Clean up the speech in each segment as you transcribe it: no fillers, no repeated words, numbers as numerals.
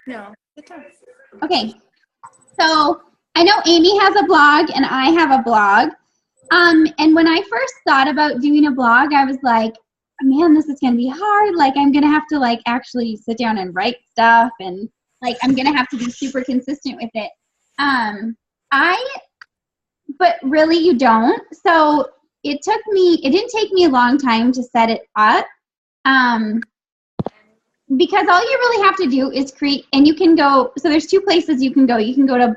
No, good time. Okay. So I know Amy has a blog and I have a blog. And when I first thought about doing a blog, I was like, man, this is going to be hard. Like, I'm going to have to, like, actually sit down and write stuff. And, like, I'm going to have to be super consistent with it. But really you don't. So it didn't take me a long time to set it up. Because all you really have to do is create, and you can go, so there's two places you can go. You can go to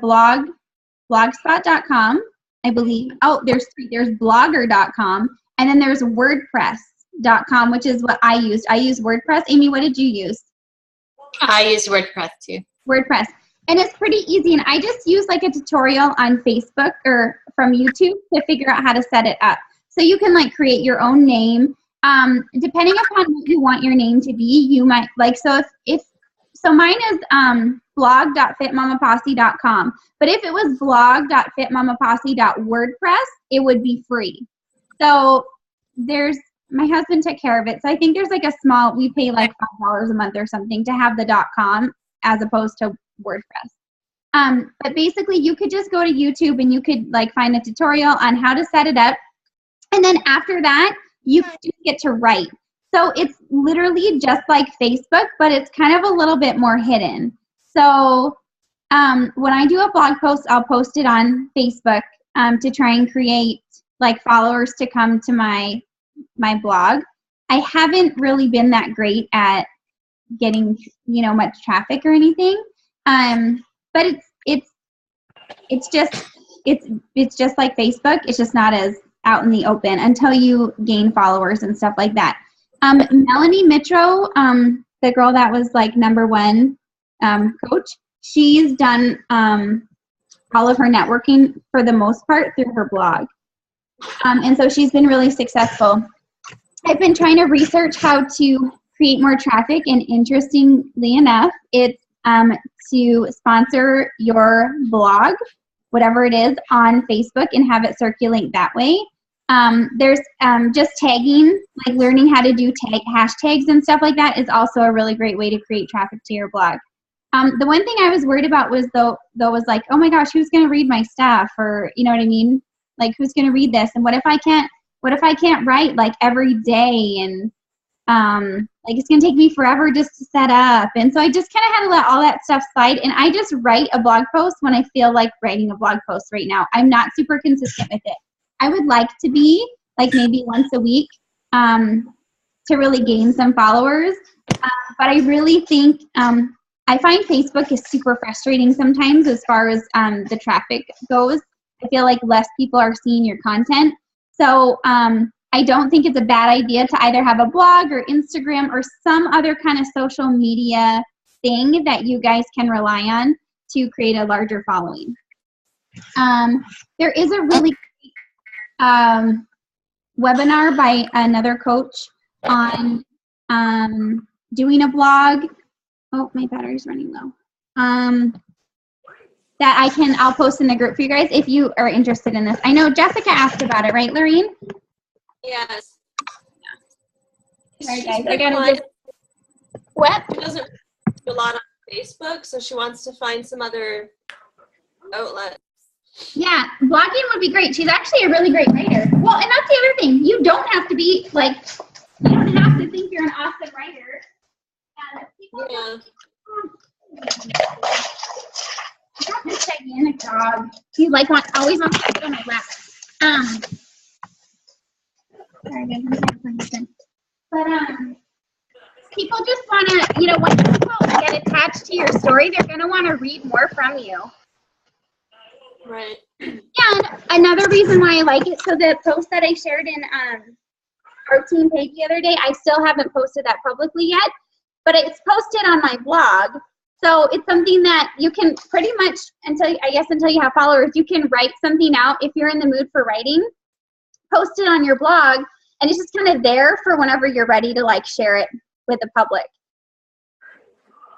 blogspot.com, I believe. Oh, there's blogger.com, and then there's wordpress.com, which is what I used. I use WordPress. Amy, what did you use? I use WordPress too. WordPress. And it's pretty easy, and I just use like a tutorial on Facebook or from YouTube to figure out how to set it up. So you can like create your own name. Depending upon what you want your name to be, you might like, so so mine is blog.fitmamaposse.com, but if it was blog.fitmamaposse.wordpress, it would be free. So my husband took care of it. So I think there's like we pay like $5 a month or something to have the .com as opposed to WordPress. But basically you could just go to YouTube and you could like find a tutorial on how to set it up. And then after that, you just get to write. So it's literally just like Facebook, but it's kind of a little bit more hidden. So when I do a blog post, I'll post it on Facebook to try and create like followers to come to my blog. I haven't really been that great at getting, much traffic or anything. But it's just like Facebook. It's just not as out in the open until you gain followers and stuff like that. Melanie Mitro, the girl that was like #1 coach, she's done all of her networking for the most part through her blog. And so she's been really successful. I've been trying to research how to create more traffic, and interestingly enough, it's to sponsor your blog, whatever it is, on Facebook and have it circulate that way. There's just tagging, like learning how to do hashtags and stuff like that is also a really great way to create traffic to your blog. The one thing I was worried about was was like, oh my gosh, who's going to read my stuff? Or, you know what I mean? Like, who's going to read this? And what if I can't write like every day? And like it's going to take me forever just to set up. And so I just kind of had to let all that stuff slide. And I just write a blog post when I feel like writing a blog post right now. I'm not super consistent with it. I would like to be like maybe once a week to really gain some followers. But I really think I find Facebook is super frustrating sometimes as far as the traffic goes. I feel like less people are seeing your content. So I don't think it's a bad idea to either have a blog or Instagram or some other kind of social media thing that you guys can rely on to create a larger following. There is a really webinar by another coach on doing a blog. Oh, my battery's running low. That I'll post in the group for you guys if you are interested in this. I know Jessica asked about it, right, Lorene? Yes. Yeah. All right, guys. I gotta what? She doesn't do a lot on Facebook, so she wants to find some other outlet. Yeah, blogging would be great. She's actually a really great writer. Well, and that's the other thing. You don't have to be like, you don't have to think you're an awesome writer. Yeah. I got this gigantic dog. He like always wants to sit on my lap. Sorry guys, I'm trying to find this. But people just want to, when people get attached to your story, they're going to want to read more from you. Right. Yeah, and another reason why I like it, so the post that I shared in our team page the other day, I still haven't posted that publicly yet, but it's posted on my blog. So it's something that you can pretty much, until you have followers, you can write something out if you're in the mood for writing, post it on your blog, and it's just kind of there for whenever you're ready to like share it with the public.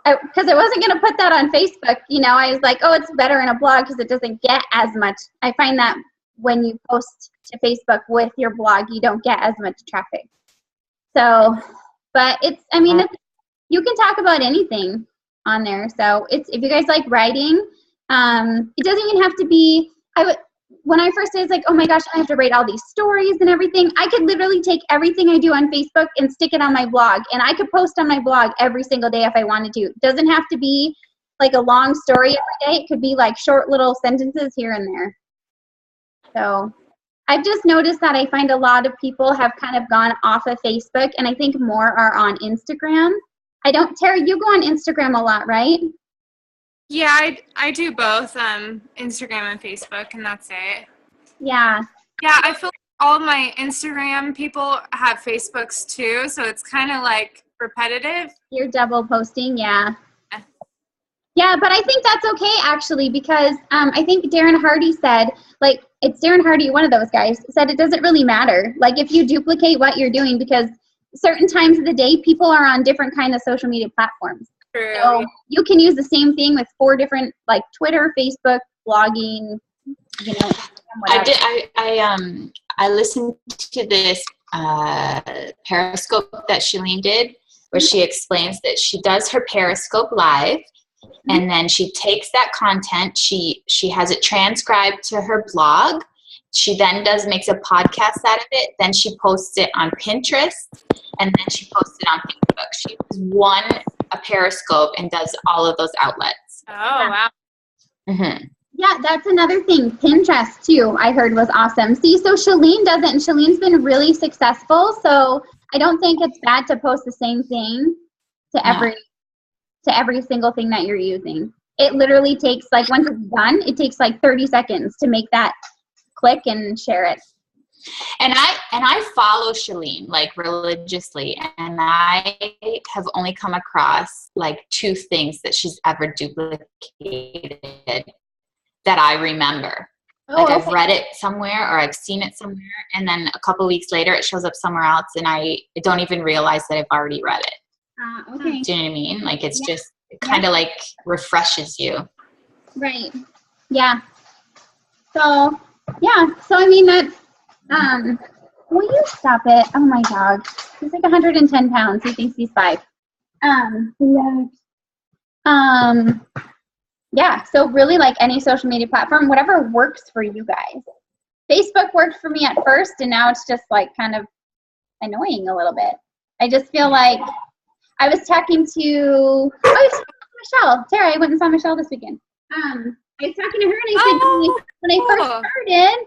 Because I wasn't going to put that on Facebook, I was like, oh, it's better in a blog because it doesn't get as much. I find that when you post to Facebook with your blog, you don't get as much traffic. So, but you can talk about anything on there. So it's, if you guys like writing, it doesn't even have to be, when I first did, it's like, oh my gosh, I have to write all these stories and everything. I could literally take everything I do on Facebook and stick it on my blog. And I could post on my blog every single day if I wanted to. It doesn't have to be like a long story every day. It could be like short little sentences here and there. So I've just noticed that I find a lot of people have kind of gone off of Facebook, and I think more are on Instagram. Tara, you go on Instagram a lot, right? Yeah, I do both, Instagram and Facebook, and that's it. Yeah. Yeah, I feel like all my Instagram people have Facebooks too, so it's kind of like repetitive. You're double posting, yeah. Yeah, but I think that's okay, actually, because I think Darren Hardy said, like, it's Darren Hardy, one of those guys, said it doesn't really matter. Like, if you duplicate what you're doing, because certain times of the day, people are on different kind of social media platforms. True. So you can use the same thing with 4 different, like, Twitter, Facebook, blogging, you know, whatever. I listened to this Periscope that Shalene did, where she explains that she does her Periscope live, and then she takes that content, she has it transcribed to her blog. She then makes a podcast out of it. Then she posts it on Pinterest, and then she posts it on Facebook. She has a Periscope and does all of those outlets. Oh, wow. Mm-hmm. Yeah, that's another thing. Pinterest, too, I heard was awesome. See, so Shalene does it, and Shalene's been really successful, so I don't think it's bad to post the same thing to every single thing that you're using. It literally takes, like, once it's done, it takes like 30 seconds to make that click and share it. And I follow Shalene, like, religiously, and I have only come across like 2 things that she's ever duplicated that I remember. Like, I've read it somewhere or I've seen it somewhere, and then a couple weeks later it shows up somewhere else, and I don't even realize that I've already read it. Okay. Do you know what I mean? Like, it's just, it kind of like refreshes you. Right. Yeah. So, yeah. So, I mean, that's, will you stop it? Oh, my dog. He's like 110 pounds. He thinks he's 5. Yeah. So, really, like any social media platform, whatever works for you guys. Facebook worked for me at first, and now it's just, like, kind of annoying a little bit. I just feel like I was talking to Michelle. Tara, I went and saw Michelle this weekend. I was talking to her, and I said, when I first started,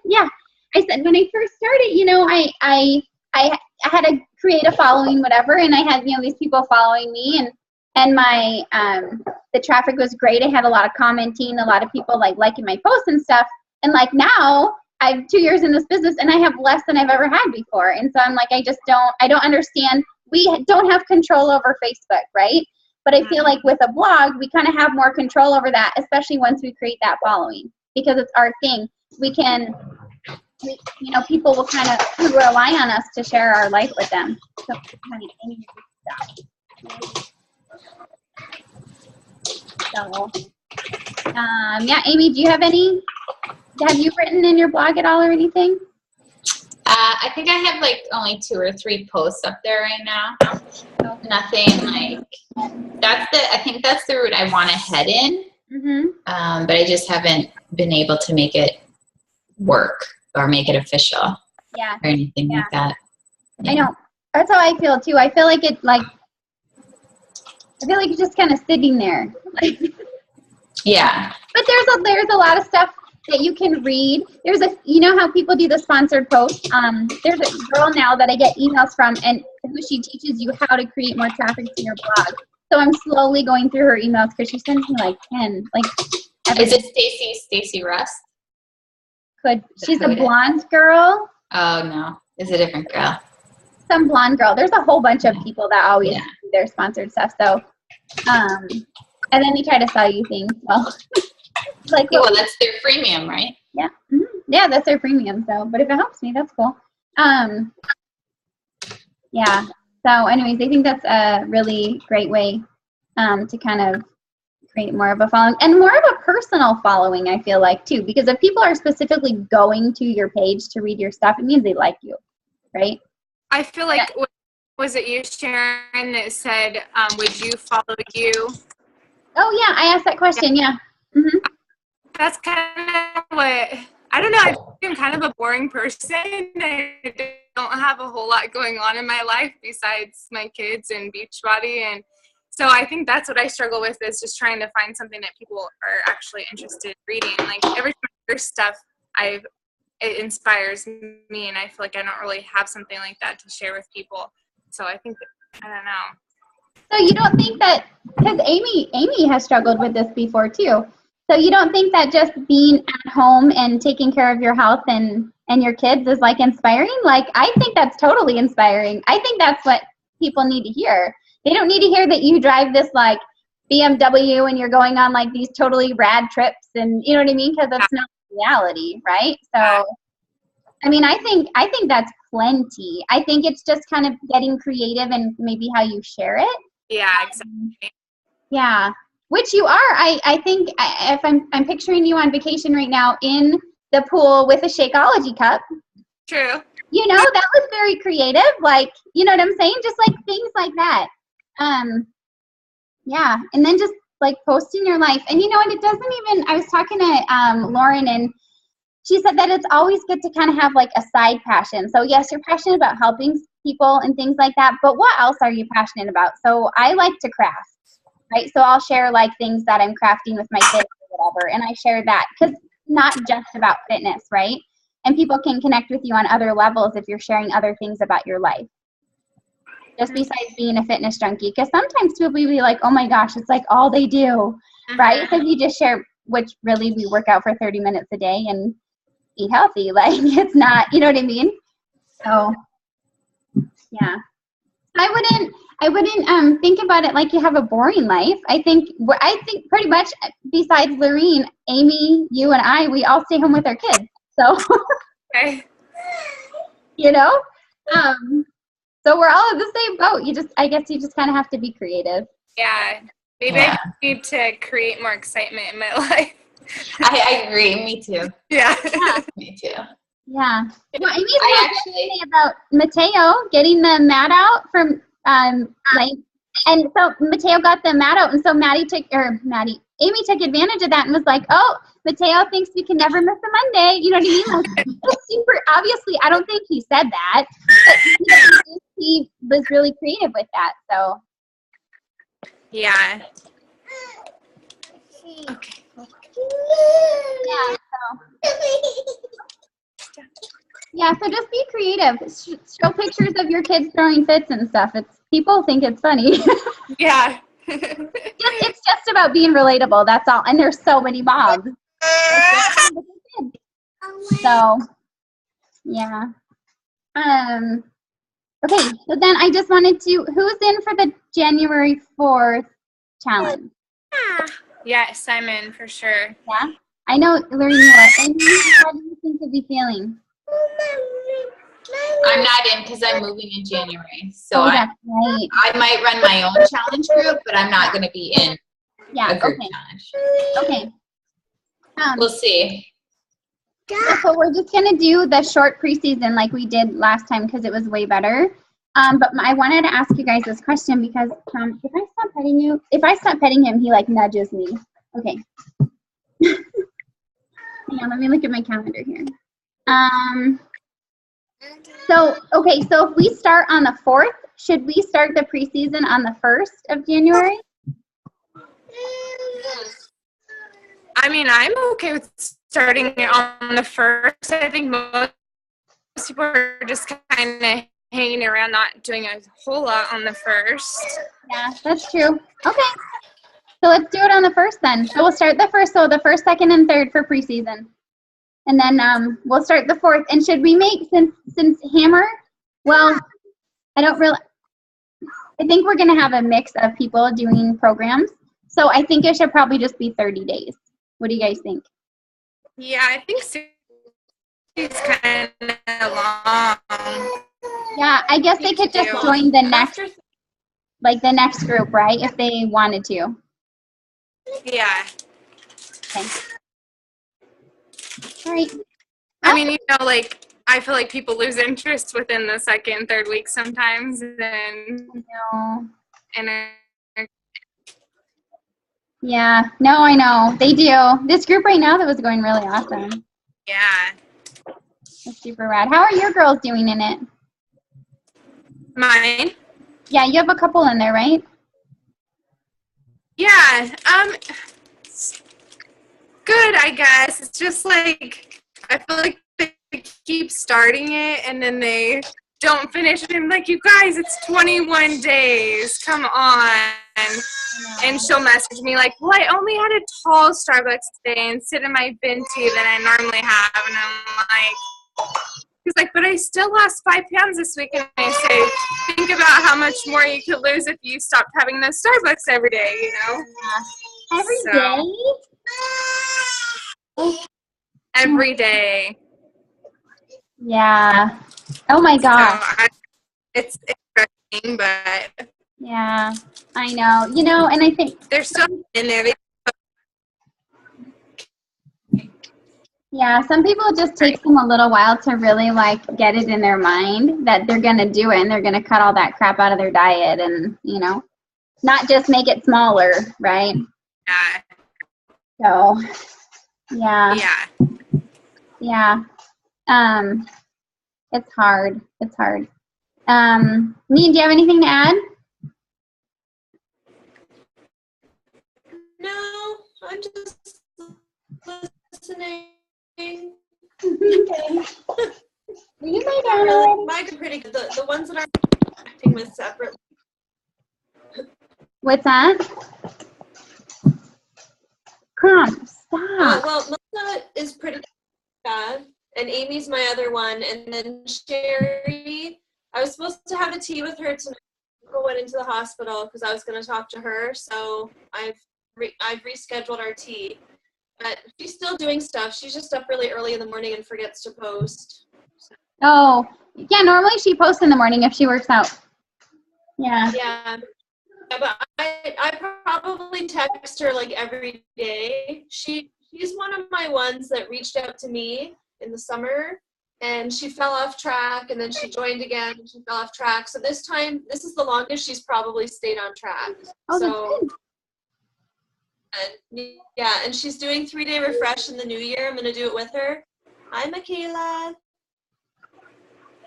I said, when I first started, you know, I had to create a following, whatever, and I had, you know, these people following me, and my, the traffic was great. I had a lot of commenting, a lot of people, like, liking my posts and stuff. And, like, now I'm 2 years in this business, and I have less than I've ever had before. And so I'm like, I don't understand. We don't have control over Facebook, right? But I feel like with a blog, we kind of have more control over that, especially once we create that following, because it's our thing. You know, people will kind of rely on us to share our life with them. So, honey, Amy, stop. So, yeah, Amy, have you written in your blog at all or anything? I think I have like only 2 or 3 posts up there right now. Nothing like I think that's the route I want to head in. Mm-hmm. But I just haven't been able to make it work or make it official. Yeah. Or anything like that. Yeah. I know. That's how I feel too. I feel like it's just kind of sitting there. Yeah. But there's a lot of stuff that you can read. You know how people do the sponsored posts? There's a girl now that I get emails from, and who she teaches you how to create more traffic to your blog. So I'm slowly going through her emails because she sends me like 10. Is it Stacy Rust? She's a blonde girl. Oh no, it's a different girl. Some blonde girl. There's a whole bunch of people that always do their sponsored stuff. So, and then they try to sell you things. Well, well, that's their freemium, right? Yeah. Mm-hmm. Yeah, that's their premium. So, but if it helps me, that's cool. Yeah. So anyways, I think that's a really great way to kind of create more of a following and more of a personal following, I feel like, too. Because if people are specifically going to your page to read your stuff, it means they like you, right? I feel like, was it you, Sharon, that said, would you follow you? Oh yeah, I asked that question. Yeah. Hmm. That's kind of what, I don't know, I think I'm kind of a boring person. I don't have a whole lot going on in my life besides my kids and Beachbody. And so I think that's what I struggle with, is just trying to find something that people are actually interested in reading. Like every time I hear stuff, it inspires me, and I feel like I don't really have something like that to share with people. So I think, I don't know. So you don't think that, because Amy has struggled with this before too. So you don't think that just being at home and taking care of your health and your kids is like inspiring? Like, I think that's totally inspiring. I think that's what people need to hear. They don't need to hear that you drive this like BMW and you're going on like these totally rad trips, and you know what I mean? Because that's not reality, right? So, I mean, I think that's plenty. I think it's just kind of getting creative and maybe how you share it. Yeah, exactly. Yeah, which you are. I think if I'm picturing you on vacation right now in the pool with a Shakeology cup. True. You know, that was very creative. Like, you know what I'm saying? Just like things like that. Yeah, and then just like posting your life. And you know what? It doesn't even. I was talking to Lauren, and she said that it's always good to kind of have like a side passion. So yes, you're passionate about helping people and things like that, but what else are you passionate about? So I like to craft, right? So I'll share like things that I'm crafting with my kids or whatever, and I share that because not just about fitness, right? And people can connect with you on other levels if you're sharing other things about your life. Just besides being a fitness junkie, because sometimes people will be like, oh my gosh, it's like all they do, right? So if you just share, which really we work out for 30 minutes a day and eat healthy, like it's not, you know what I mean? So yeah, I wouldn't think about it like you have a boring life. I think pretty much besides Lorene, Amy, you and I, we all stay home with our kids. So Okay. you know, so we're all in the same boat. I guess you just kind of have to be creative. Yeah. Maybe I need to create more excitement in my life. I agree. Me too. Yeah. Me too. Yeah. Well, Amy's say about Mateo getting the mat out from like, and so Mateo got the mat out, and so Amy took advantage of that and was like, oh, Mateo thinks we can never miss a Monday. You know what I mean? Like, it's super, obviously, I don't think he said that, but he was really creative with that, so. Yeah. Okay. Yeah, so just be creative. Show pictures of your kids throwing fits and stuff. People think it's funny. Yeah. It's just about being relatable. That's all. And there's so many moms. So, yeah. Okay. So then I just wanted to. Who's in for the January 4th challenge? Yeah, Simon, for sure. Yeah. I know, Lorena. And how do you think you'll be feeling? I'm not in because I'm moving in January. So that's right. I might run my own challenge group, but I'm not going to be in a group challenge. Okay. We'll see. So we're just going to do the short preseason like we did last time because it was way better. But I wanted to ask you guys this question because if I stop petting you, if I stop petting him, he like nudges me. Okay. Hang on, let me look at my calendar here. So if we start on the 4th, should we start the preseason on the 1st of January? I mean, I'm okay with starting it on the 1st. I think most people are just kind of hanging around, not doing a whole lot on the 1st. Yeah, that's true. Okay. So let's do it on the 1st then. So we'll start the 1st, so the 1st, 2nd, and 3rd for preseason. And then we'll start the 4th. And should we make, since Hammer, well, I think we're going to have a mix of people doing programs. So I think it should probably just be 30 days. What do you guys think? Yeah, I think so. It's kind of long. Yeah, I guess they could just join the next group, right? If they wanted to. Yeah. Okay. All right. I mean, like, I feel like people lose interest within the 2nd, 3rd week sometimes. And Yeah. No, I know. They do. This group right now that was going really awesome. Yeah. It's super rad. How are your girls doing in it? Mine? Yeah, you have a couple in there, right? Yeah. Good, I guess. It's just like I feel like they keep starting it and then they don't finish it. I'm like, you guys, it's 21 days. Come on. And she'll message me like, well, I only had a tall Starbucks today instead of my venti that I normally have. And I'm like, he's like, but I still lost 5 pounds this week. And I say, think about how much more you could lose if you stopped having those Starbucks every day, you know? Every So- day? Every day. Yeah. Oh my So gosh. it's interesting, but Yeah. I know. You know, and I think, they're still in there. yeah, some people it just takes them a little while to really like get it in their mind that they're going to do it and they're going to cut all that crap out of their diet and, you know, not just make it smaller, right? Yeah. So, yeah. Yeah. Yeah. It's hard. It's hard. Neen, do you have anything to add? No, I'm just listening. Okay. You lay down Really, already? mine are pretty good. The ones that I'm acting with separately. What's that? Come, stop. Well, Melissa is pretty bad, and Amy's my other one, and then Sherry. I was supposed to have a tea with her tonight. Nicole went into the hospital because I was going to talk to her, so I've rescheduled our tea. But she's still doing stuff. She's just up really early in the morning and forgets to post. Oh, yeah, normally she posts in the morning if she works out. Yeah. Yeah, but I probably text her like every day. She's one of my ones that reached out to me in the summer, and she fell off track, and then she joined again, and she fell off track. So this is the longest she's probably stayed on track. Oh, So, that's good. and, yeah, and she's doing 3-day refresh in the new year. I'm gonna do it with her. Hi, Michaela.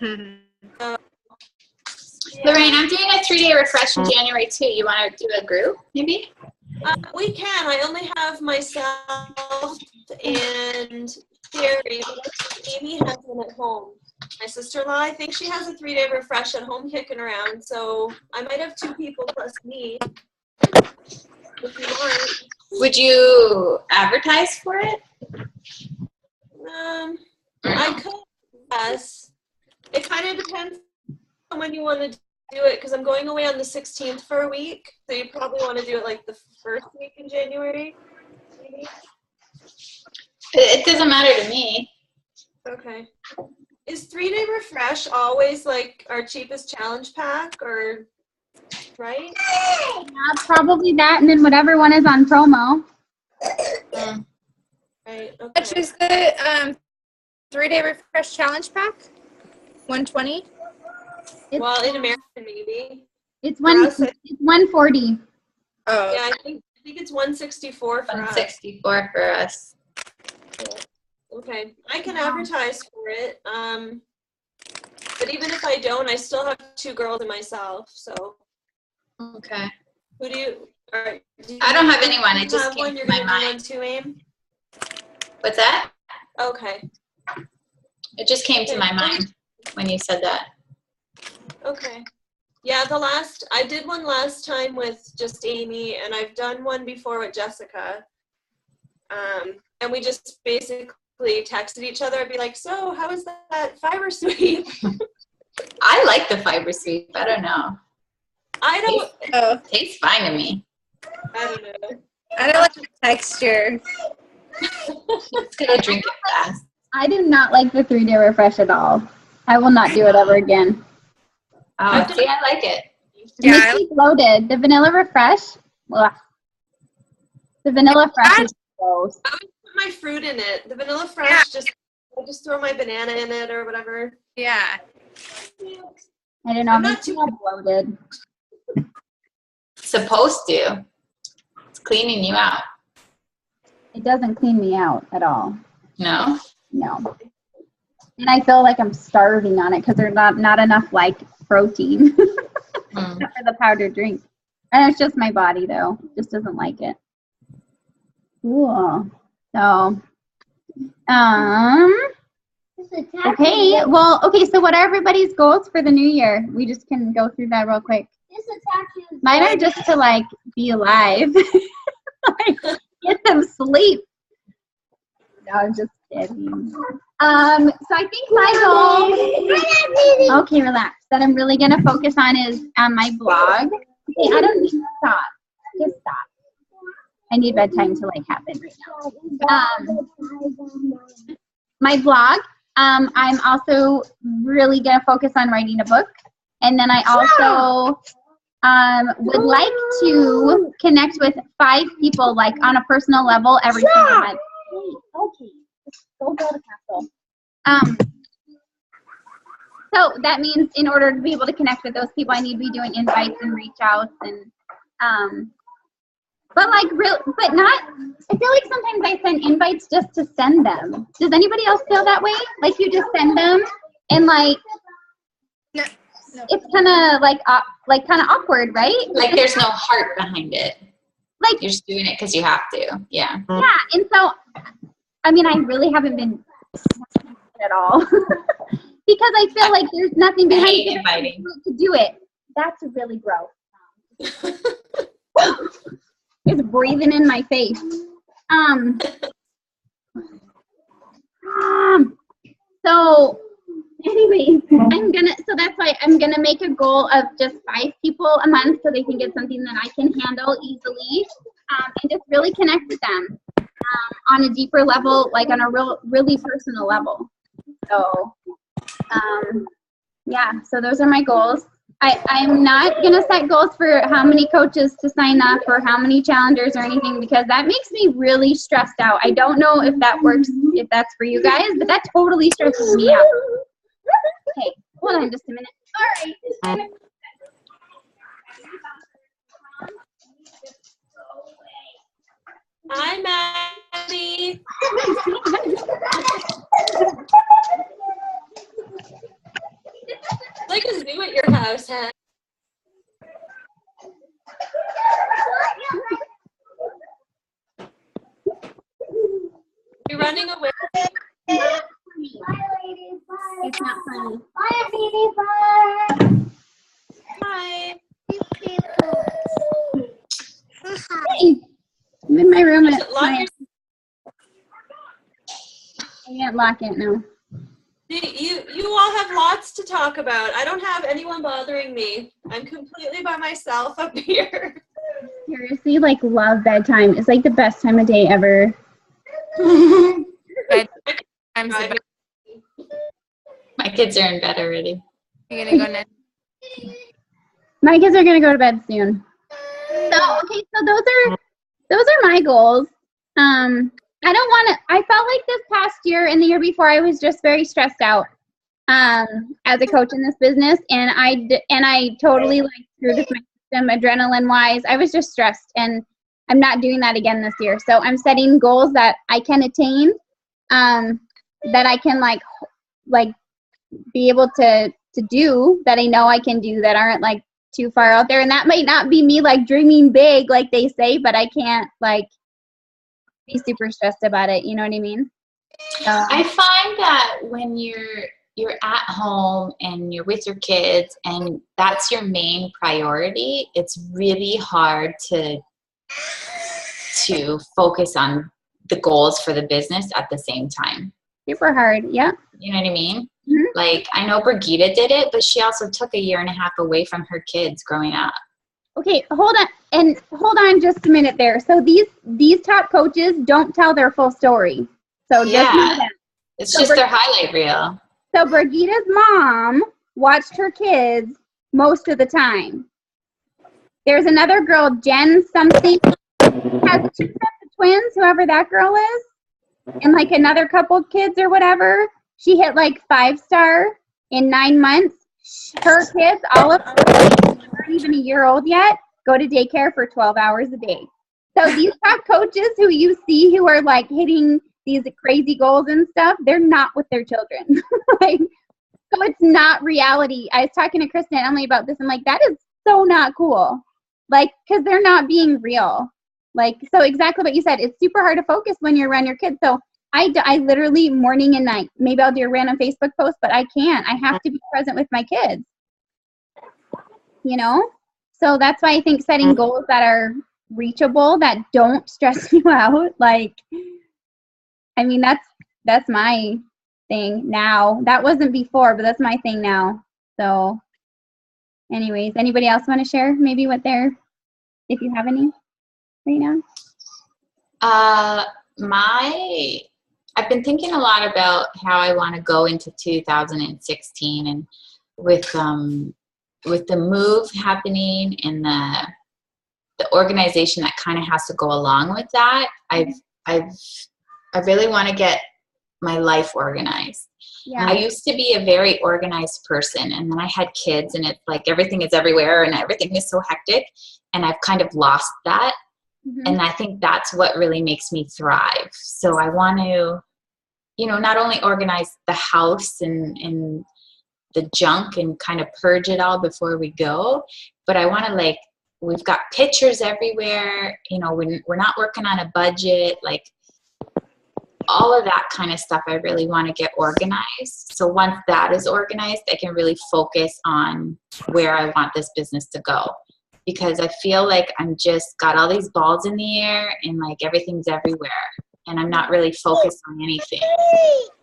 Yeah. Lorraine, I'm doing a 3-day refresh in January too. You want to do a group, maybe? We can. I only have myself and Sherry, but Amy has one at home. My sister-in-law, I think she has a 3-day refresh at home kicking around, so I might have 2 people plus me. If you want. Would you advertise for it? I could, yes. It kind of depends on when you want to do it, because I'm going away on the 16th for a week, so you probably want to do it like the first week in January, maybe. It doesn't matter to me. Okay. Is 3-day refresh always like our cheapest challenge pack, or right? Yeah, probably that, and then whatever one is on promo. Right. Which Okay. is the 3-day refresh challenge pack? 120? Well, in America maybe. It's For us, it's 140. Oh. Yeah, I think it's 164 for us. 164 for us. Okay, I can advertise for it. But even if I don't, I still have 2 girls and myself. So Okay. who do you? Or do you I don't have anyone. It just have came one? to You're my gonna do one mind. too, Aim? What's that? Okay. It just came to my mind when you said that. Okay. Yeah, I did one last time with just Amy, and I've done one before with Jessica. And we just basically texted each other and be like, so how is that fiber sweep? I like the fiber sweep. I don't know. Oh. Tastes fine to me. I don't know. I don't like the texture. Just gonna drink it fast. I do not like the 3-day refresh at all. I will not do it ever again. Oh, see, I like it. It Yeah, makes me bloated. The vanilla refresh, ugh. The vanilla fresh is gross. I would put my fruit in it. The vanilla fresh, I just throw my banana in it or whatever. Yeah. I don't know. I'm It not makes me too- all bloated. Supposed to. cleaning you out. It doesn't clean me out at all. No? No. And I feel like I'm starving on it because there's not enough like protein for the powdered drink. And it's just my body though. Just doesn't like it. Cool. So okay. Well, okay, so what are everybody's goals for the new year? We just can go through that real quick. Mine are just to like be alive. Like, get some sleep. No, I'm just kidding. So I think my goal, okay, relax, that I'm really going to focus on is my blog. Okay, I don't need to stop. Just stop. I need bedtime to like happen right now. My blog, I'm also really going to focus on writing a book. And then I also would like to connect with 5 people like on a personal level every single month. Okay. Go build a castle. So that means in order to be able to connect with those people, I need to be doing invites and reach outs and but like but not. I feel like sometimes I send invites just to send them. Does anybody else feel that way? Like you just send them and like No. it's kind of like kind of awkward, right? Like there's no heart behind it. Like You're just doing it because you have to. Yeah. yeah, and so I mean I really haven't been at all because I feel like there's nothing behind it inviting to do it. That's really gross. It's breathing in my face. So anyway, so that's why I'm gonna make a goal of just 5 people a month so they can get something that I can handle easily, and just really connect with them on a deeper level, like on a really personal level. So yeah, so those are my goals. I'm not going to set goals for how many coaches to sign up or how many challengers or anything because that makes me really stressed out. I don't know if that works, if that's for you guys, but that totally stresses me out. Okay, hold on just a minute. All right. Hi, Maddie. It's like a zoo at your house, huh? You're running away. It's not funny. Hi. Hey, I'm in my room. Lock your- I can't lock it now. You all have lots to talk about. I don't have anyone bothering me. I'm completely by myself up here. Seriously, like love bedtime. It's like the best time of day ever. My kids are in bed already. You're gonna go next. My kids are gonna go to bed soon. So okay, so those are my goals. I felt like this past year and the year before I was just very stressed out as a coach in this business, and I totally like screwed with my system adrenaline wise. I was just stressed, and I'm not doing that again this year. So I'm setting goals that I can attain, that I can like be able to do, that I know I can do, that aren't like too far out there. And that might not be me like dreaming big like they say, but I can't like be super stressed about it. You know what I mean? I find that when you're at home and you're with your kids and that's your main priority, it's really hard to focus on the goals for the business at the same time. Super hard. Yeah. You know what I mean? Mm-hmm. Like, I know Brigida did it, but she also took 1.5 years away from her kids growing up. Okay, hold on just a minute there. So these top coaches don't tell their full story. So just know that. It's just their highlight reel. So Brigida's mom watched her kids most of the time. There's another girl, Jen something, has 2 sets of twins, whoever that girl is, and like another couple kids or whatever. She hit like 5-star in 9 months. Her kids, all of them, aren't even a year old yet, go to daycare for 12 hours a day. So these top coaches who you see who are like hitting these crazy goals and stuff, they're not with their children. Like, so it's not reality. I was talking to Kristen and Emily about this. I'm like, that is so not cool. Like, because they're not being real. Like, so exactly what you said. It's super hard to focus when you're around your kids. So I literally morning and night, maybe I'll do a random Facebook post, but I can't. I have to be present with my kids. You know? So that's why I think setting goals that are reachable, that don't stress you out. Like, I mean, that's my thing now. That wasn't before, but that's my thing now. So anyways, anybody else want to share maybe what they're, if you have any right now? I've been thinking a lot about how I want to go into 2016, and with the move happening and the organization that kind of has to go along with that, I really want to get my life organized. Yeah. I used to be a very organized person, and then I had kids, and it's like everything is everywhere and everything is so hectic, and I've kind of lost that. Mm-hmm. And I think that's what really makes me thrive. So I want to, not only organize the house and the junk and kind of purge it all before we go, but I want to, we've got pictures everywhere, we're not working on a budget, all of that kind of stuff. I really want to get organized. So once that is organized, I can really focus on where I want this business to go. Because I feel like I'm just got all these balls in the air and everything's everywhere, and I'm not really focused on anything.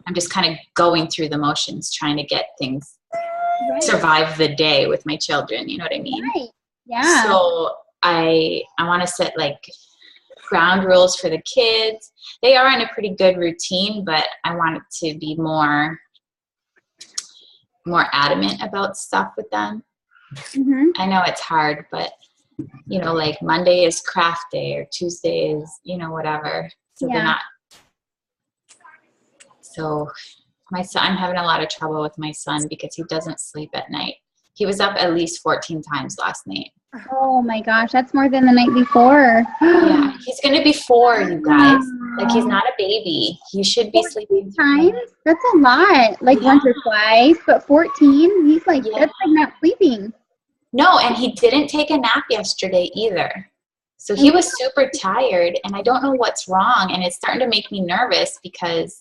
I'm just kind of going through the motions, trying to get things, survive the day with my children. You know what I mean? Right. Yeah. So I want to set ground rules for the kids. They are in a pretty good routine, but I want it to be more adamant about stuff with them. Mm-hmm. I know it's hard, but Monday is craft day or Tuesday is, whatever. So they're not. So my son, I'm having a lot of trouble with my son because he doesn't sleep at night. He was up at least 14 times last night. Oh my gosh, that's more than the night before. Yeah, he's going to be 4, you guys. He's not a baby. He should be sleeping times. That's a lot. Once or twice, but 14, he's that's not sleeping. No, and he didn't take a nap yesterday either. So he was super tired, and I don't know what's wrong, and it's starting to make me nervous because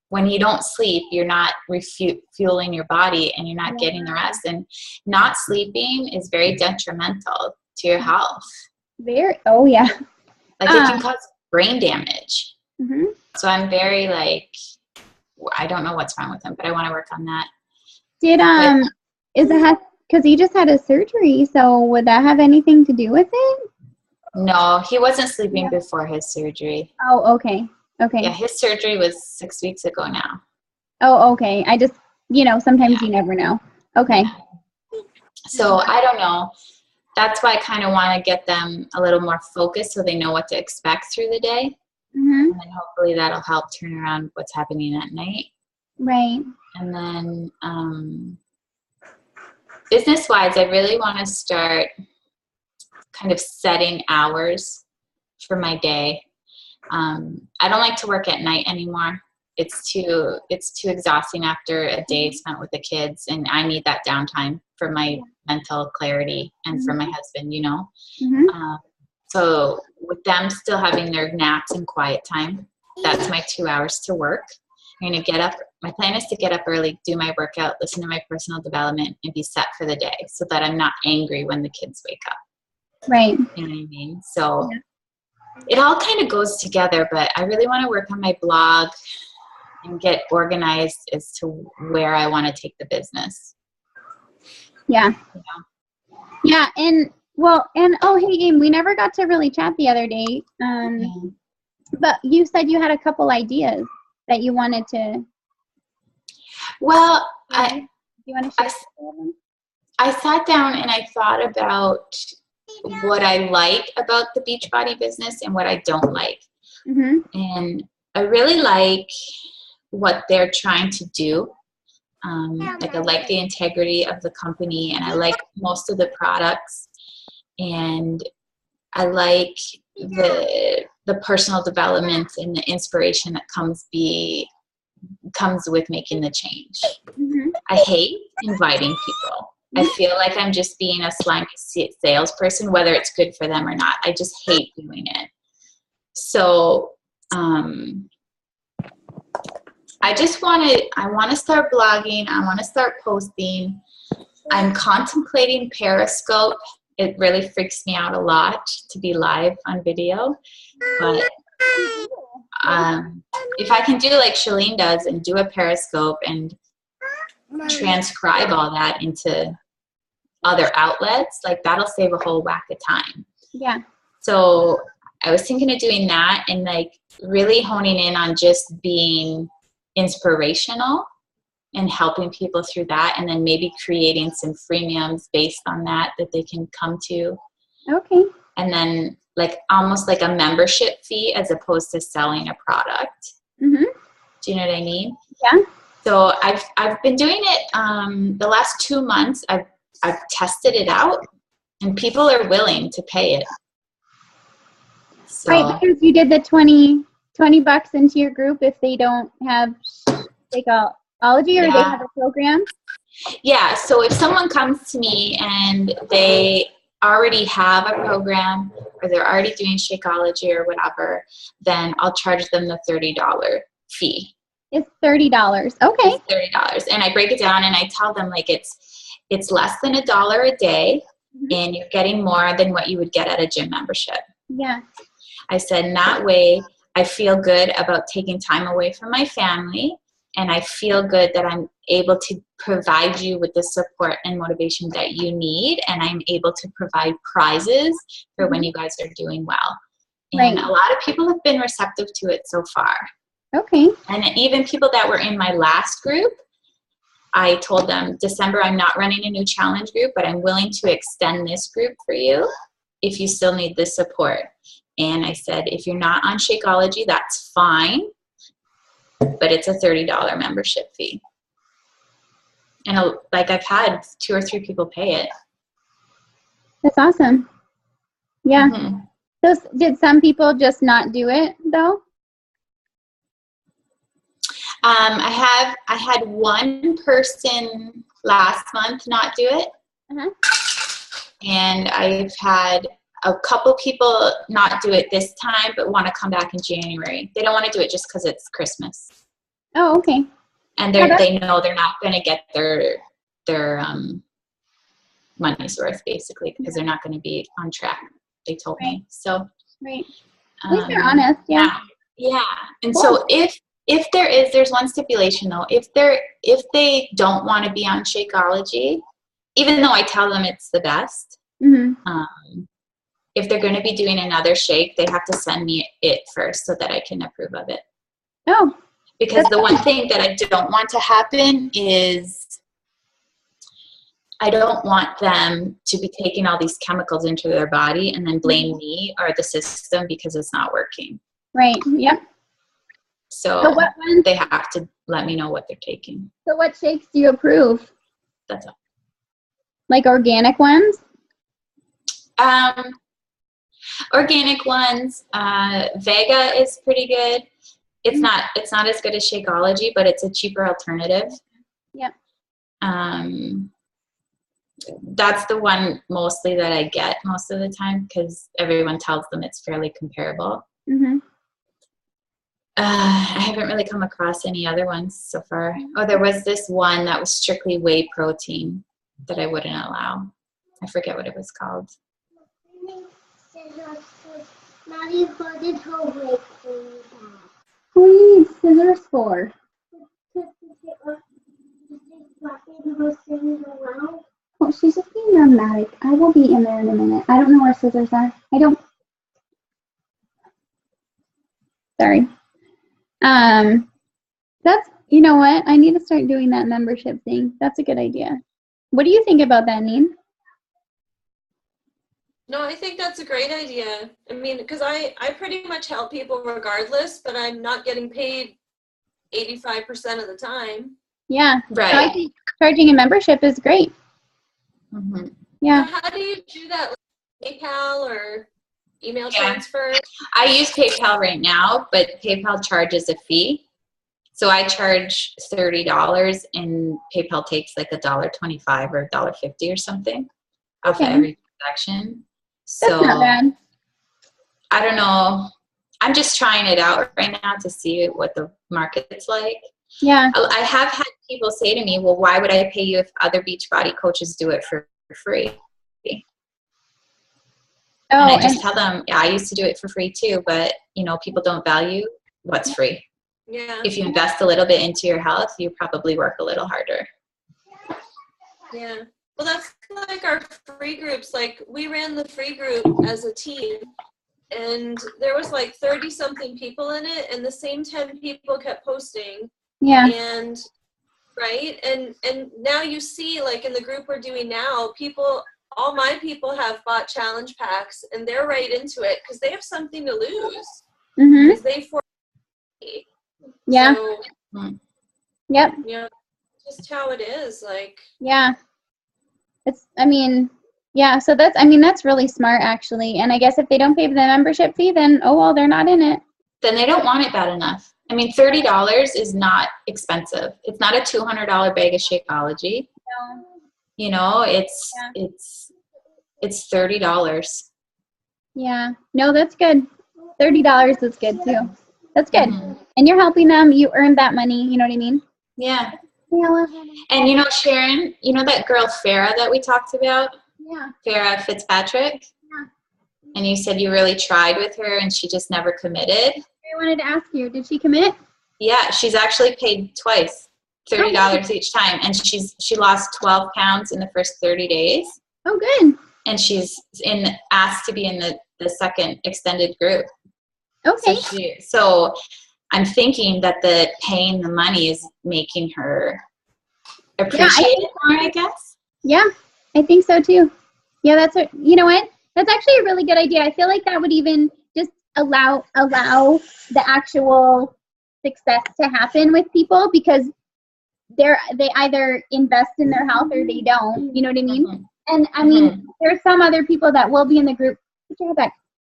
when you don't sleep, you're not refueling your body, and you're not getting the rest, and not sleeping is very detrimental to your health. Oh yeah. It can cause brain damage. Mm-hmm. So I'm very I don't know what's wrong with him, but I want to work on that. Because he just had a surgery, so would that have anything to do with it? No, he wasn't sleeping before his surgery. Oh, okay. Okay. Yeah, his surgery was 6 weeks ago now. Oh, okay. I just, sometimes you never know. Okay. So I don't know. That's why I kind of want to get them a little more focused so they know what to expect through the day. Mm-hmm. And then hopefully that'll help turn around what's happening at night. Right. And then business-wise, I really want to start kind of setting hours for my day. I don't like to work at night anymore. It's too exhausting after a day spent with the kids, and I need that downtime for my mental clarity and for my husband, Mm-hmm. So with them still having their naps and quiet time, that's my 2 hours to work. I'm going to get up. My plan is to get up early, do my workout, listen to my personal development, and be set for the day so that I'm not angry when the kids wake up. Right. You know what I mean? So it all kind of goes together, but I really want to work on my blog and get organized as to where I want to take the business. Yeah. Yeah. And oh, hey, Aim, we never got to really chat the other day. But you said you had a couple ideas that you wanted to. Well, do you want to share? I sat down and I thought about what I like about the Beachbody business and what I don't like. Mm-hmm. And I really like what they're trying to do. I like the integrity of the company, and I like most of the products. And I like the personal development and the inspiration that comes with making the change. Mm-hmm. I hate inviting people. I feel like I'm just being a slimy salesperson, whether it's good for them or not. I just hate doing it. So I want to start blogging. I want to start posting. I'm contemplating Periscope. It really freaks me out a lot to be live on video. But if I can do like Shalene does and do a Periscope and transcribe all that into other outlets, like that'll save a whole whack of time. Yeah. So I was thinking of doing that and like really honing in on just being inspirational and helping people through that, and then maybe creating some freemiums based on that they can come to. Okay. And then like almost like a membership fee as opposed to selling a product. Mm-hmm. Do you know what I mean? Yeah. So I've been doing it the last 2 months. I've tested it out, and people are willing to pay it. So, right, because you did the $20 into your group if they don't have Shakeology or they have a program. Yeah. So if someone comes to me and they already have a program or they're already doing Shakeology or whatever, then I'll charge them the $30 fee. It's $30. Okay. It's $30, and I break it down and I tell them like it's less than $1 a day, and you're getting more than what you would get at a gym membership. Yeah. I said, in that way, I feel good about taking time away from my family, and I feel good that I'm able to provide you with the support and motivation that you need, and I'm able to provide prizes for when you guys are doing well. And a lot of people have been receptive to it so far. Okay. And even people that were in my last group, I told them, December, I'm not running a new challenge group, but I'm willing to extend this group for you if you still need the support. And I said, if you're not on Shakeology, that's fine, but it's a $30 membership fee. And like I've had 2 or 3 people pay it. That's awesome. Yeah. Mm-hmm. So did some people just not do it though? I had one person last month not do it. Uh-huh. And I've had a couple people not do it this time, but want to come back in January. They don't want to do it just because it's Christmas. Oh, okay. And they know they're not going to get their money's worth, basically, because they're not going to be on track, they told me. So, right. At least they're honest, yeah. Yeah. And so if there's one stipulation though, if they don't want to be on Shakeology, even though I tell them it's the best, if they're going to be doing another shake, they have to send me it first so that I can approve of it. Oh. Because the one thing that I don't want to happen is I don't want them to be taking all these chemicals into their body and then blame me or the system because it's not working. Right. Yep. So what ones? They have to let me know what they're taking. So what shakes do you approve? That's all. Like organic ones? Organic ones. Vega is pretty good. It's not as good as Shakeology, but it's a cheaper alternative. Yep. That's the one mostly that I get most of the time because everyone tells them it's fairly comparable. Mm-hmm. I haven't really come across any other ones so far. Oh, there was this one that was strictly whey protein that I wouldn't allow. I forget what it was called. Who do you need scissors for? Oh, she's just being dramatic. I will be in there in a minute. I don't know where scissors are. Sorry. That's, you know what? I need to start doing that membership thing. That's a good idea. What do you think about that, Neen? No, I think that's a great idea. I mean, because I pretty much help people regardless, but I'm not getting paid 85% of the time. Yeah. Right. So I think charging a membership is great. Mm-hmm. Yeah. So how do you do that? Like PayPal or? email Yeah. transfer? I use PayPal right now, but PayPal charges a fee. So I charge $30 and PayPal takes like $1.25 or $1.50 or something off of every transaction. That's So not bad. I don't know. I'm just trying it out right now to see what the market's like. Yeah. I have had people say to me, well, why would I pay you if other Beachbody coaches do it for free? Oh, And I just tell them, yeah, I used to do it for free too, but you know, people don't value what's free. Yeah. If you invest a little bit into your health, you probably work a little harder. Yeah. Well, that's like our free groups. Like we ran the free group as a team, and there was like 30 something people in it, and the same 10 people kept posting. yeah. And right. And now you see, like in the group we're doing now, all my people have bought challenge packs, and they're right into it because they have something to lose. Mhm. Because they Yeah. So, Yep. you know, just how it is. Like, Yeah. Yeah, so that's really smart actually. And I guess if they don't pay the membership fee, then oh well, they're not in it. Then they don't want it bad enough. I mean, $30 is not expensive. It's not a $200 bag of Shakeology. No. You know, it's $30. Yeah. No, that's good. $30 is good too. That's good. Mhm. And you're helping them. You earned that money. You know what I mean? Yeah. Yeah. And you know, Sharon, you know that girl Farah that we talked about? Yeah. Farah Fitzpatrick? Yeah. And you said you really tried with her and she just never committed? I wanted to ask you, did she commit? Yeah, she's actually paid twice, $30 each time. And she lost 12 pounds in the first 30 days. Oh, good. And she's asked to be in the second extended group. Okay. So I'm thinking that the paying the money is making her appreciate it more, I guess. Yeah, I think so too. Yeah, you know what? That's actually a really good idea. I feel like that would even just allow the actual success to happen with people because they either invest in their health or they don't. You know what I mean? Mm-hmm. And I mean, there's some other people that will be in the group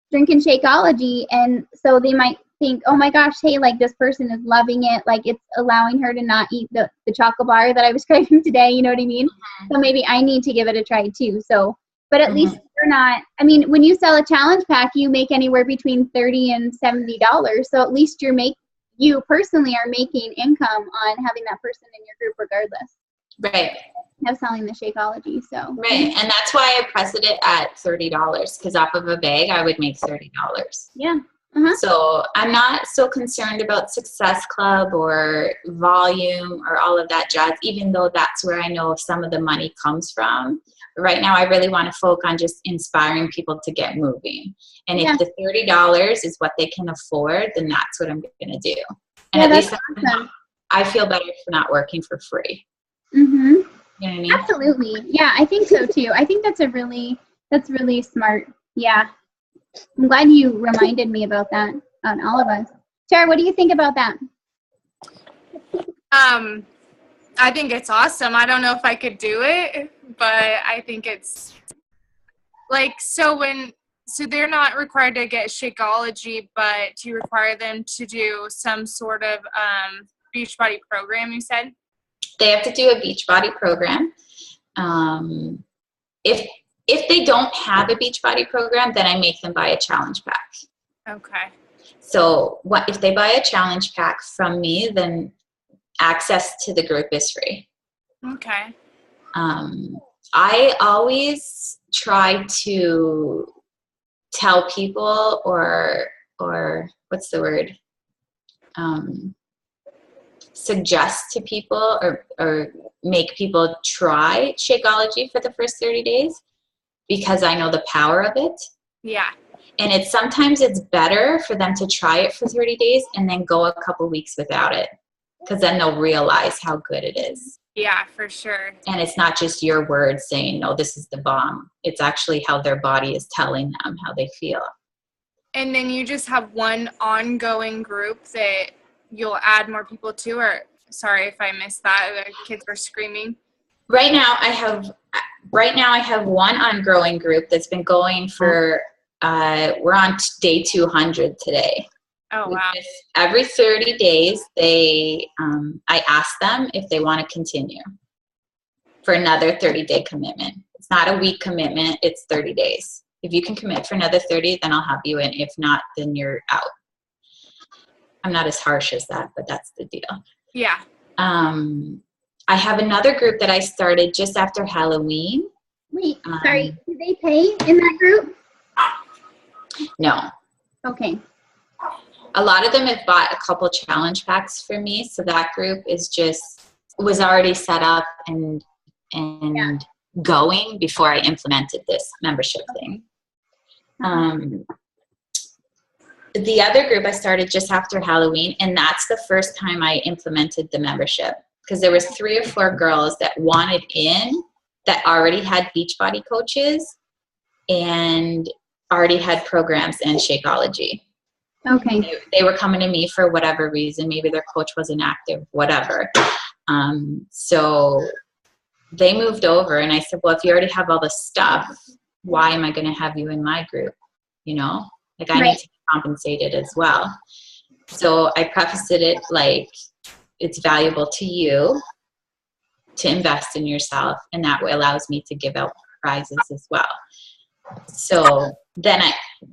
drinking Shakeology, and so they might think, oh my gosh, hey, like this person is loving it, like it's allowing her to not eat the chocolate bar that I was craving today, you know what I mean? So maybe I need to give it a try too. So, but at least you're not, I mean, when you sell a challenge pack, you make anywhere between $30 and $70. So at least you personally are making income on having that person in your group regardless. Right. Of selling the Shakeology, so. Right, and that's why I pressed it at $30 because off of a bag I would make $30. Yeah. Uh-huh. So I'm not so concerned about Success Club or volume or all of that jazz, even though that's where I know some of the money comes from. Right now I really want to focus on just inspiring people to get moving. And if the $30 is what they can afford, then that's what I'm going to do. And at least awesome. I feel better for not working for free. Mm-hmm. You know what I mean? Absolutely. Yeah, I think so too. I think that's really smart. Yeah. I'm glad you reminded me about that on all of us. Tara, what do you think about that? I think it's awesome. I don't know if I could do it, but I think it's like, so they're not required to get Shakeology, but you require them to do some sort of Beachbody program, you said? They have to do a Beachbody program. If they don't have a Beachbody program, then I make them buy a challenge pack. Okay. So if they buy a challenge pack from me, then access to the group is free. Okay. I always try to tell people or what's the word? Suggest to people or make people try Shakeology for the first 30 days because I know the power of it. Yeah. And sometimes it's better for them to try it for 30 days and then go a couple weeks without it because then they'll realize how good it is. Yeah, for sure. And it's not just your words saying, no, this is the bomb. It's actually how their body is telling them how they feel. And then you just have one ongoing group that you'll add more people to, or sorry if I missed that, the kids were screaming. Right now I have one ongoing group that's been going for we're on day 200 today. Oh, wow. Every 30 days, I ask them if they want to continue for another 30-day commitment. It's not a week commitment. It's 30 days. If you can commit for another 30, then I'll have you in. If not, then you're out. I'm not as harsh as that, but that's the deal. Yeah. I have another group that I started just after Halloween. Wait, sorry. Do they pay in that group? No. Okay. A lot of them have bought a couple challenge packs for me. So that group was already set up and going before I implemented this membership thing. The other group I started just after Halloween, and that's the first time I implemented the membership, because there was 3 or 4 girls that wanted in that already had Beachbody coaches and already had programs in Shakeology. Okay. They were coming to me for whatever reason. Maybe their coach wasn't active, whatever. So they moved over, and I said, well, if you already have all the stuff, why am I going to have you in my group? You know, like I need to be compensated as well. So I prefaced it like it's valuable to you to invest in yourself, and that way allows me to give out prizes as well. So then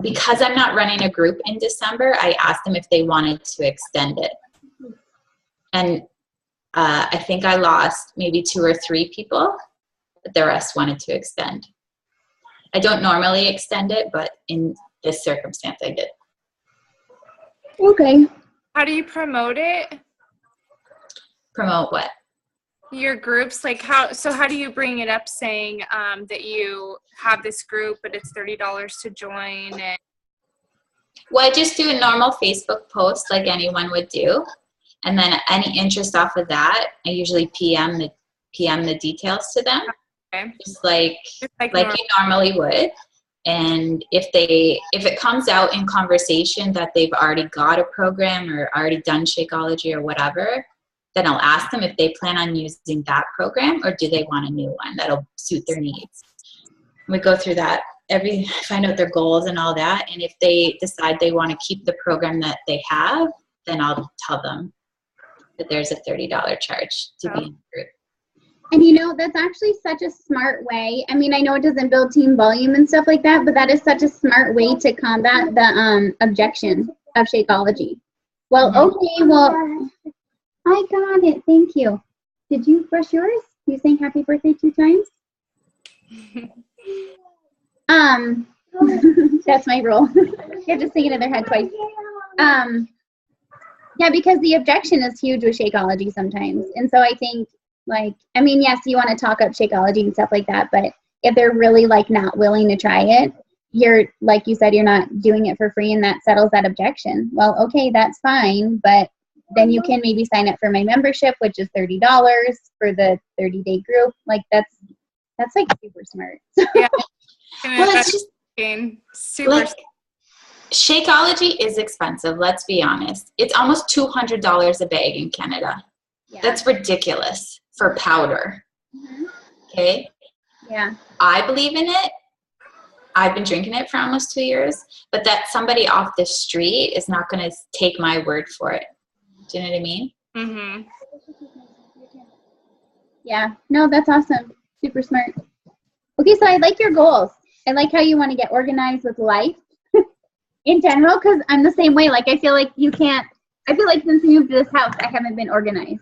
because I'm not running a group in December, I asked them if they wanted to extend it. And I think I lost maybe 2 or 3 people, but the rest wanted to extend. I don't normally extend it, but in this circumstance, I did. Okay. How do you promote it? Promote what? Your groups, like how do you bring it up saying that you have this group, but it's $30 to join? And well, I just do a normal Facebook post like anyone would do, and then any interest off of that, I usually PM the details to them, okay. just like normal. you normally would. And if it comes out in conversation that they've already got a program or already done Shakeology or whatever, then I'll ask them if they plan on using that program or do they want a new one that'll suit their needs. We go through that find out their goals and all that. And if they decide they want to keep the program that they have, then I'll tell them that there's a $30 charge to be in the group. And you know, that's actually such a smart way. I mean, I know it doesn't build team volume and stuff like that, but that is such a smart way to combat the objection of Shakeology. Well, okay, well, I got it. Thank you. Did you brush yours? You saying happy birthday 2 times? That's my rule. You have to sing it in their head twice. Yeah, because the objection is huge with Shakeology sometimes. And so I think, like, I mean, yes, you want to talk up Shakeology and stuff like that, but if they're really, like, not willing to try it, you're, like you said, you're not doing it for free, and that settles that objection. Well, okay, that's fine, but then you can maybe sign up for my membership, which is $30 for the 30-day group. Like, that's like super smart. Yeah. Well, it's just super like, Shakeology is expensive, let's be honest. It's almost $200 a bag in Canada. Yeah. That's ridiculous for powder. Mm-hmm. Okay? Yeah. I believe in it. I've been drinking it for almost 2 years, but that somebody off the street is not going to take my word for it. Do you know what I mean? Mm-hmm. Yeah. No, that's awesome. Super smart. Okay, so I like your goals. I like how you want to get organized with life in general, because I'm the same way. Like, I feel like since we moved to this house, I haven't been organized.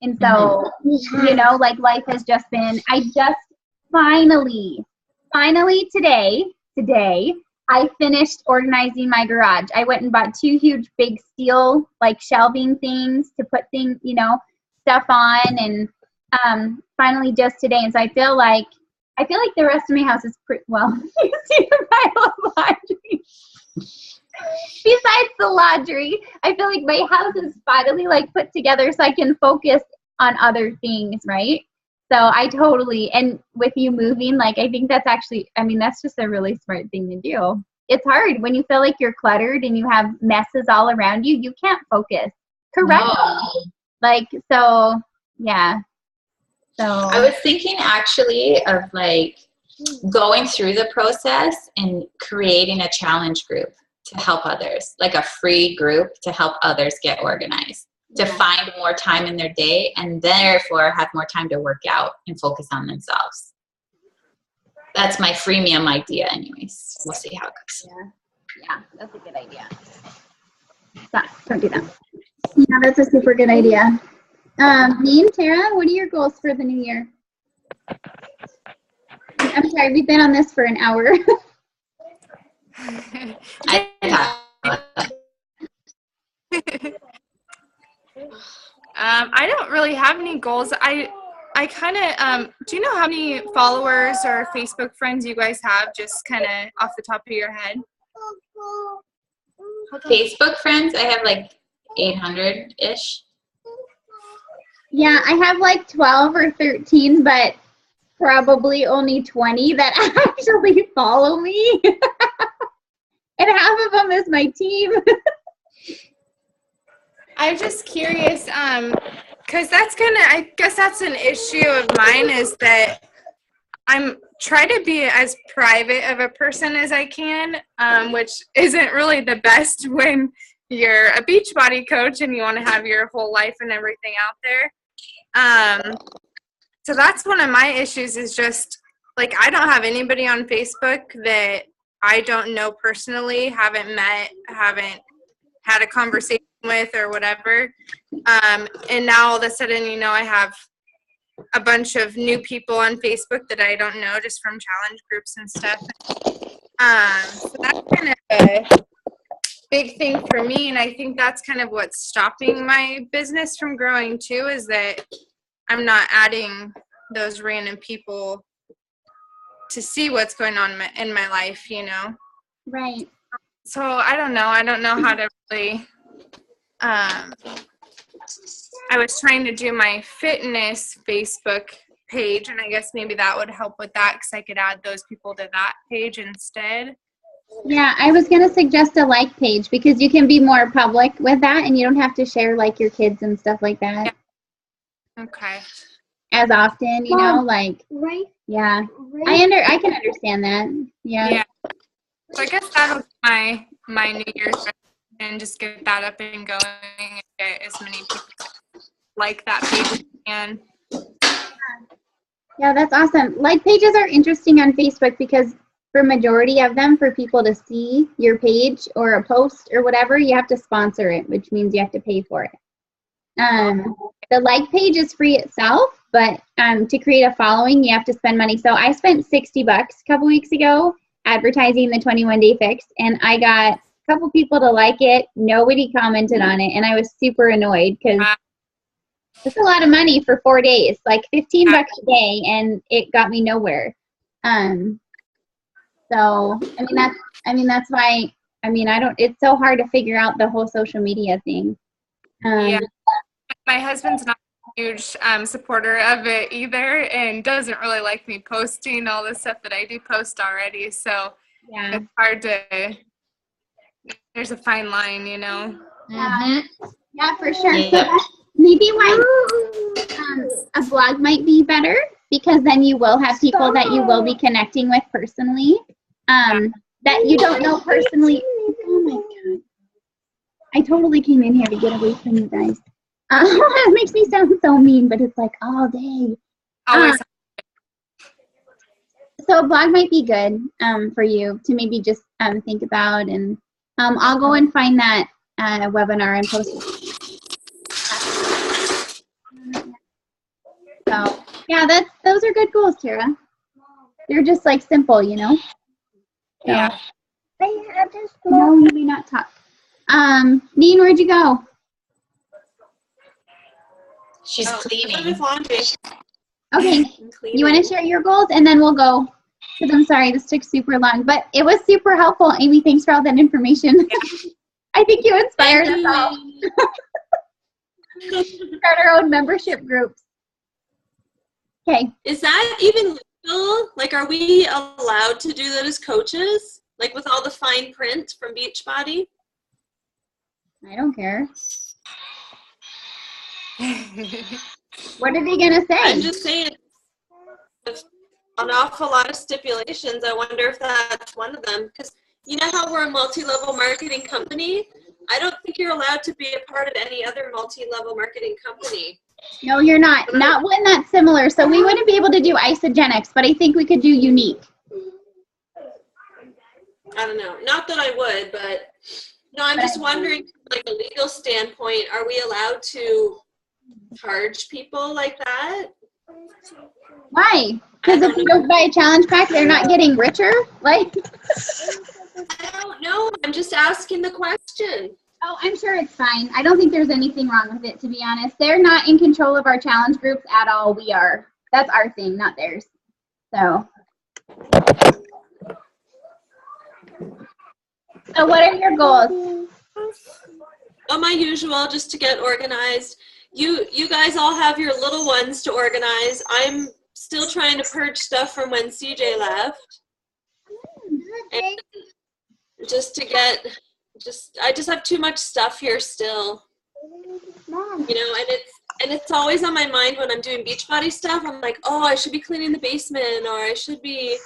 And so, you know, like, life has just been, I just finally today, I finished organizing my garage. I went and bought 2 huge big steel, like, shelving things to put things, you know, stuff on, and finally just today. And so I feel like the rest of my house is pretty well. You see the pile of laundry. Besides the laundry, I feel like my house is finally, like, put together so I can focus on other things, right? So I totally, and with you moving, like, I think that's actually, I mean, that's just a really smart thing to do. It's hard when you feel like you're cluttered and you have messes all around you. You can't focus correctly. No. Like, so, yeah. So I was thinking actually of, like, going through the process and creating a challenge group to help others, like a free group to help others get organized, to find more time in their day and therefore have more time to work out and focus on themselves. That's my freemium idea anyways. We'll see how it goes. Yeah, that's a good idea. Stop, don't do that. Yeah, that's a super good idea. Me and Tara, what are your goals for the new year? I'm sorry, we've been on this for an hour. I don't really have any goals. I kind of, do you know how many followers or Facebook friends you guys have, just kind of off the top of your head? Facebook friends, I have like 800-ish. Yeah, I have like 12 or 13, but probably only 20 that actually follow me. And half of them is my team. I'm just curious, because that's I guess that's an issue of mine, is that I'm try to be as private of a person as I can, which isn't really the best when you're a Beachbody coach and you want to have your whole life and everything out there. So that's one of my issues, is just like I don't have anybody on Facebook that I don't know personally, haven't met, haven't had a conversation with or whatever. And now all of a sudden, you know, I have a bunch of new people on Facebook that I don't know just from challenge groups and stuff. So that's kind of a big thing for me, and I think that's kind of what's stopping my business from growing too, is that I'm not adding those random people to see what's going on in my life, you know? Right. So I don't know how to really, I was trying to do my fitness Facebook page, and I guess maybe that would help with that, because I could add those people to that page instead. Yeah, I was going to suggest a like page, because you can be more public with that, and you don't have to share like your kids and stuff like that. Yeah. Okay. As often, you know, like, Right. yeah. Right. I can understand that. Yeah. Yeah. So I guess that'll be my New Year's resolution, and just get that up and going and get as many people like that page as I can. Yeah, that's awesome. Like pages are interesting on Facebook, because for majority of them, for people to see your page or a post or whatever, you have to sponsor it, which means you have to pay for it. The like page is free itself, but to create a following, you have to spend money. So I spent $60 a couple weeks ago advertising the 21-day fix, and I got a couple people to like it. Nobody commented on it, and I was super annoyed, because it's a lot of money for 4 days, like $15 a day, and it got me nowhere. So that's why it's so hard to figure out the whole social media thing. Yeah. My husband's not a huge supporter of it either, and doesn't really like me posting all the stuff that I do post already. So Yeah. it's hard to, there's a fine line, you know? Yeah, for sure. Yeah. So that's maybe why a blog might be better, because then you will have people that you will be connecting with personally, that you don't know personally. Oh my God. I totally came in here to get away from you guys. It makes me sound so mean, but it's like all day. Always. So a blog might be good for you to maybe just think about, and I'll go and find that webinar and post it. So yeah, those are good goals, Tara. They're just like simple, you know. So, Yeah. No, you may not talk. Neen, where'd you go? She's I'm cleaning. with laundry. Okay, I'm cleaning. you want to share your goals, and then we'll go. Because I'm sorry, this took super long, but it was super helpful. Amy, thanks for all that information. I think you inspired us all. Start our own membership groups. Okay. Is that even legal? Like, are we allowed to do that as coaches? Like, with all the fine print from Beachbody? I don't care. What are they gonna say? I'm just saying. an awful lot of stipulations. I wonder if that's one of them. Because you know how we're a multi-level marketing company? I don't think you're allowed to be a part of any other multi-level marketing company. No, you're not. Not one that's similar. So we wouldn't be able to do Isagenix, but I think we could do Unique. I don't know. Not that I would, but no, I'm just wondering, like a legal standpoint, are we allowed to charge people like that? Why? Because if you go buy a challenge pack, they're not getting richer? Like, I don't know. I'm just asking the question. oh, I'm sure it's fine. I don't think there's anything wrong with it, to be honest. They're not in control of our challenge groups at all. We are. That's our thing, not theirs. So what are your goals? Oh, my usual, just to get organized. You guys all have your little ones to organize. I'm still trying to purge stuff from when CJ left. And just to get, I just have too much stuff here still. You know, and it's always on my mind when I'm doing Beachbody stuff. I'm like, oh, I should be cleaning the basement, or I should be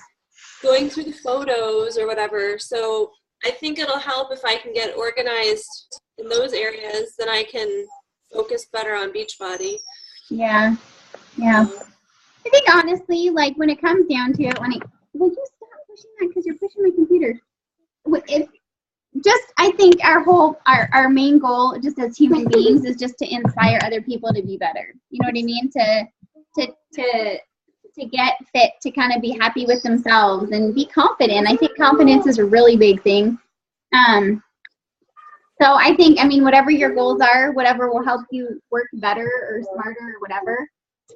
going through the photos or whatever. So I think it'll help if I can get organized in those areas, then I can focus better on Beachbody. Yeah. Yeah. I think honestly, like when it comes down to it, will you stop pushing that because you're pushing my computer? I think our main goal just as human beings is just to inspire other people to be better. You know what I mean? To get fit, to kind of be happy with themselves and be confident. I think confidence is a really big thing. So I think, I mean, whatever your goals are, whatever will help you work better or smarter or whatever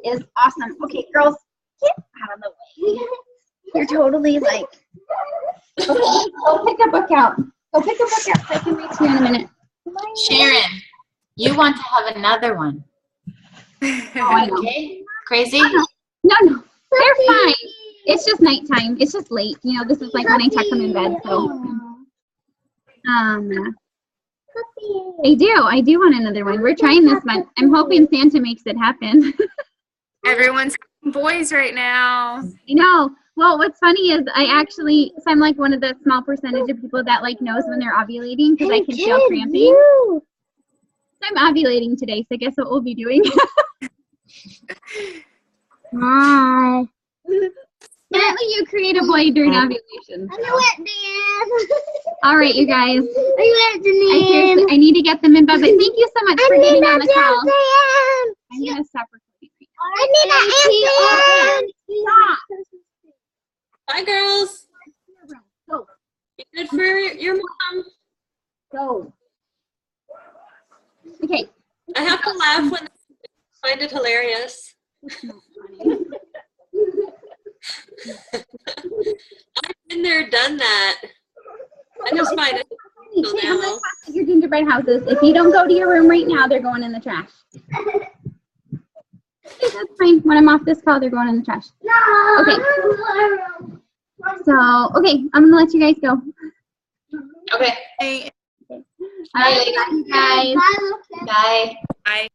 is awesome. Okay, girls, get out of the way. You're totally like, okay, go pick a book out. Go pick a book out so I can read to you in a minute. Sharon, you want to have another one. Okay? Crazy? No, they're fine. It's just nighttime. It's just late. You know, this is like when I tuck them in bed. So, I do want another one. We're trying this month. I'm hoping Santa makes it happen. Everyone's having boys right now. I know. Well, what's funny is so I'm like one of the small percentage of people that like knows when they're ovulating because I can feel cramping. So I'm ovulating today, so I guess what we'll be doing. Hi. Apparently you create a boy during ovulation. All right, you guys. I need to get them in bed, but thank you so much for getting on the call. I'm going to stop recording. Stop. Bye, girls. Go. Be good for your mom. Go. Okay. I have to laugh when I find it hilarious. I've been there, done that. I just find it I'm going to pass your gingerbread houses. If you don't go to your room right now, they're going in the trash. Okay, that's fine. When I'm off this call, they're going in the trash. Okay. So, okay, I'm going to let you guys go. Okay. Hey. All right, guys. Bye. Bye.